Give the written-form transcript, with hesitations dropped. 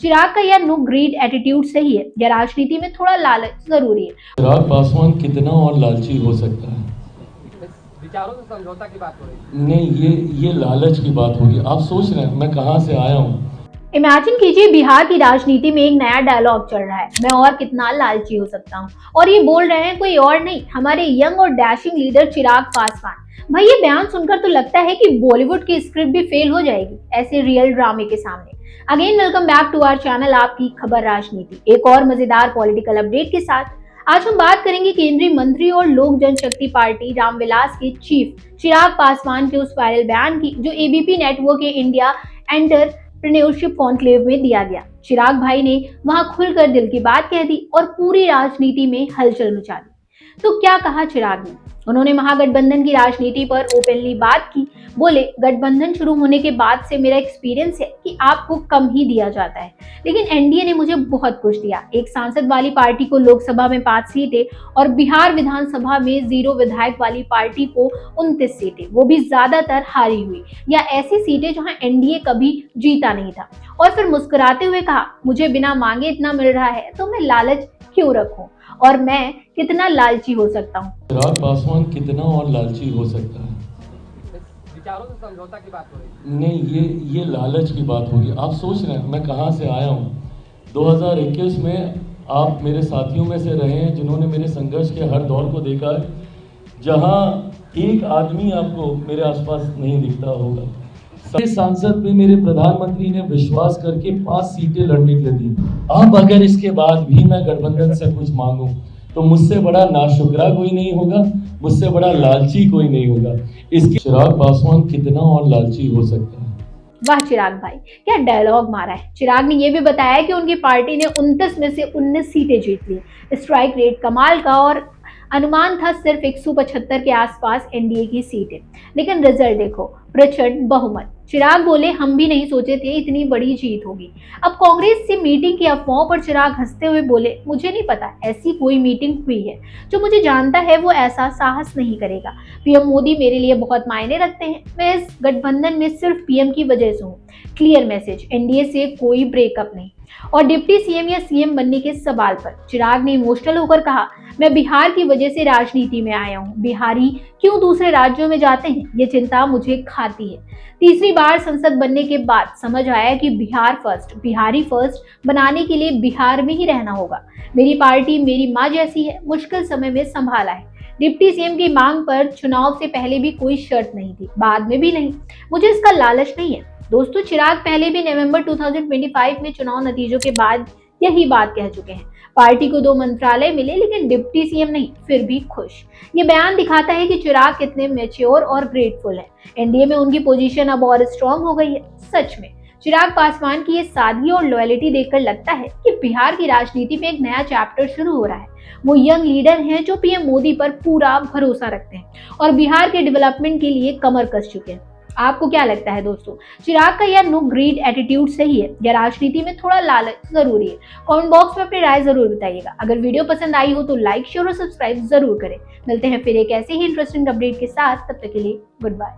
चिराग का यह no grid attitude सही है या राजनीति में थोड़ा लालच जरूरी है? चिराग पासवान कितना और लालची हो सकता है? विचारों से समझौता की बात हो रही है। नहीं, ये लालच की बात होगी। आप सोच रहे हैं मैं कहां से आया हूं। इमेजिन कीजिए बिहार की राजनीति में एक नया डायलॉग चल रहा है, मैं और कितना लालची हो सकता हूँ। और ये बोल रहे हैं कोई और नहीं, हमारे यंग और डैशिंग लीडर चिराग पासवान। भाई ये बयान सुनकर तो लगता है कि बॉलीवुड की स्क्रिप्ट भी फेल हो जाएगी ऐसे रियल ड्रामे के सामने। Again welcome back to our channel आपकी खबर राजनीति, एक और मजेदार पॉलिटिकल अपडेट के साथ। आज हम बात करेंगे केंद्रीय मंत्री और लोक जनशक्ति पार्टी रामविलास के चीफ चिराग पासवान के उस वायरल बयान की जो एबीपी नेटवर्क के इंडिया एंटरप्रेन्योरशिप कॉन्क्लेव में दिया गया। चिराग भाई ने वहां खुलकर दिल की बात कह दी और पूरी राजनीति में हलचल मचा दी। तो क्या कहा चिराग ने? उन्होंने महागठबंधन की राजनीति पर ओपनली बात की। बोले, गठबंधन शुरू होने के बाद से मेरा एक्सपीरियंस है कि आपको कम ही दिया जाता है, लेकिन एनडीए ने मुझे बहुत कुछ दिया। एक सांसद वाली पार्टी को लोकसभा में 5 सीटें और बिहार विधानसभा में 0 विधायक वाली पार्टी को 29 सीटें, वो भी ज्यादातर हारी हुई या ऐसी सीटें जहां एनडीए कभी जीता नहीं था। और फिर मुस्कुराते हुए कहा, मुझे बिना मांगे इतना मिल रहा है तो मैं लालच क्यों रखूं, और मैं कितना लालची हो सकता हूँ। चिराग पासवान कितना और लालची हो सकता है? विचारों से समझौता की बात हो रही है। नहीं, ये लालच की बात होगी। आप सोच रहे हैं मैं कहां से आया हूं। 2021 में आप मेरे साथियों में से रहे हैं जिन्होंने मेरे संघर्ष के हर दौर को देखा है, जहां एक आदमी आपको मेरे आसपास नहीं दिखता होगा। सभी सांसद में मेरे प्रधानमंत्री ने विश्वास करके 5 सीटें लड़ने के लिए दी। अब अगर इसके बाद भी मैं गठबंधन से कुछ मांगूं तो मुझसे बड़ा नाशुक्रा कोई नहीं होगा, मुझसे बड़ा लालची कोई नहीं होगा। इसकी चिराग पासवान कितना और लालची हो सकता है? वाह चिराग भाई, क्या डायलॉग मारा है। चिराग ने यह भी बताया कि उनकी पार्टी ने 29 में से 19 सीटें जीत ली। स्ट्राइक रेट कमाल का और अनुमान था सिर्फ 175 के आसपास एनडीए की सीटें, लेकिन रिजल्ट देखो, प्रचंड बहुमत। चिराग बोले, हम भी नहीं सोचे थे इतनी बड़ी जीत होगी। अब कांग्रेस से मीटिंग की अफवाहों पर चिराग हंसते हुए बोले, मुझे नहीं पता ऐसी कोई मीटिंग हुई है। जो मुझे जानता है वो ऐसा साहस नहीं करेगा। पीएम मोदी मेरे लिए बहुत मायने रखते हैं, मैं इस गठबंधन में सिर्फ पीएम की वजह से हूँ। क्लियर मैसेज, एनडीए से कोई ब्रेकअप नहीं। और डिप्टी सीएम या सीएम बनने के सवाल पर चिराग ने इमोशनल होकर कहा, मैं बिहार की वजह से राजनीति में आया हूँ। बिहारी क्यों दूसरे राज्यों में जाते हैं, ये चिंता मुझे खाती है। तीसरी बार संसद बनने के बाद समझ आया कि बिहार फर्स्ट, बिहारी फर्स्ट बनाने के लिए बिहार में ही रहना होगा। मेरी पार्टी मेरी माँ जैसी है, मुश्किल समय में संभाला है। डिप्टी सीएम की मांग पर चुनाव से पहले भी कोई शर्त नहीं थी, बाद में भी नहीं। मुझे इसका लालच नहीं है। दोस्तों, चिराग पहले भी नवंबर 2025 में चुनाव नतीजों के बाद यही बात कह चुके हैं। पार्टी को 2 मंत्रालय मिले लेकिन डिप्टी सीएम नहीं, फिर भी खुश। ये बयान दिखाता है कि चिराग कितने मैच्योर और ग्रेटफुल हैं। एनडीए में उनकी पोजीशन अब और स्ट्रांग हो गई है। सच में चिराग पासवान की ये सादगी और लॉयल्टी देखकर लगता है कि बिहार की राजनीति में एक नया चैप्टर शुरू हो रहा है। वो यंग लीडर हैं जो पीएम मोदी पर पूरा भरोसा रखते हैं और बिहार के डेवलपमेंट के लिए कमर कस चुके हैं। आपको क्या लगता है दोस्तों, चिराग का यह नो ग्रीड एटीट्यूड सही है या राजनीति में थोड़ा लालच जरूरी है? कमेंट बॉक्स में अपनी राय जरूर बताइएगा। अगर वीडियो पसंद आई हो तो लाइक, शेयर और सब्सक्राइब जरूर करें। मिलते हैं फिर एक ऐसे ही इंटरेस्टिंग अपडेट के साथ, तब तक के लिए गुड बाय।